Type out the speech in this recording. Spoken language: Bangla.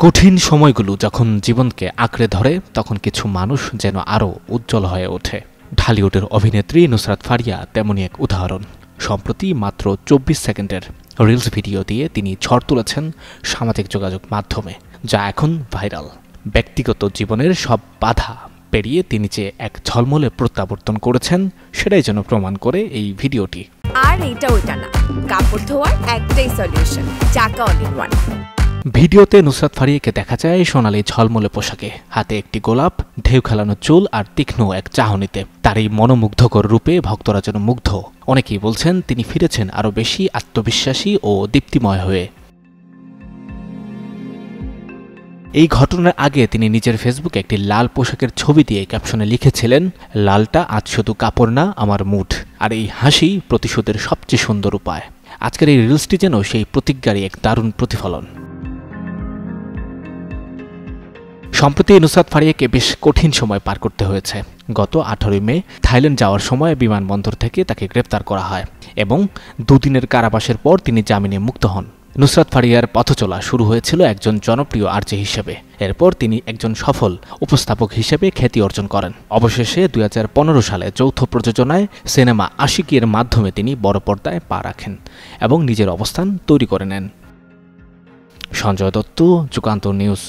কঠিন সময়গুলো যখন জীবনকে আঁকড়ে ধরে তখন কিছু মানুষ যেন আরও উজ্জ্বল হয়ে ওঠে। ঢালিউডের অভিনেত্রী নুসরাত ফারিয়া তেমনই এক উদাহরণ। সম্প্রতি মাত্র 24 সেকেন্ডের রিলস ভিডিও দিয়ে তিনি ঝড় তুলেছেন সামাজিক যোগাযোগ মাধ্যমে, যা এখন ভাইরাল। ব্যক্তিগত জীবনের সব বাধা পেরিয়ে তিনি যে এক ঝলমলে প্রত্যাবর্তন করেছেন সেটাই যেন প্রমাণ করে এই ভিডিওটি। আর এটা ওটা না, কাপড় ধোয়ার একটাই সলিউশন, চাকা অল ইন ওয়ান। ভিডিওতে নুসরাত ফারিয়াকে দেখা যায় সোনালি ঝলমলে পোশাকে, হাতে একটি গোলাপ, ঢেউ খেলানো চুল আর তীক্ষ্ণ এক চাহনিতে। তার এই মনোমুগ্ধকর রূপে ভক্তরা যেন মুগ্ধ। অনেকেই বলছেন তিনি ফিরেছেন আরও বেশি আত্মবিশ্বাসী ও দীপ্তিময় হয়ে। এই ঘটনার আগে তিনি নিজের ফেসবুকে একটি লাল পোশাকের ছবি দিয়ে ক্যাপশনে লিখেছিলেন, লালটা আজ শুধু কাপড় না, আমার মুড। আর এই হাসি প্রতিশোধের সবচেয়ে সুন্দর উপায়। আজকের এই রিলসটি যেন সেই প্রতিজ্ঞারই এক দারুণ প্রতিফলন। সম্প্রতি নুসরাত ফারিয়াকে বেশ কঠিন সময় পার করতে হয়েছে। গত 18 মে থাইল্যান্ড যাওয়ার সময় বিমানবন্দর থেকে তাকে গ্রেপ্তার করা হয় এবং দুদিনের কারাবাসের পর তিনি জামিনে মুক্ত হন। নুসরাত ফারিয়ার পথচলা শুরু হয়েছিল একজন জনপ্রিয় আরজে হিসেবে। এরপর তিনি একজন সফল উপস্থাপক হিসেবে খ্যাতি অর্জন করেন। অবশেষে 2015 সালে যৌথ প্রযোজনায় সিনেমা আশিকির মাধ্যমে তিনি বড় পর্দায় পা রাখেন এবং নিজের অবস্থান তৈরি করে নেন। সঞ্জয় দত্ত, যুগান্তর নিউজ।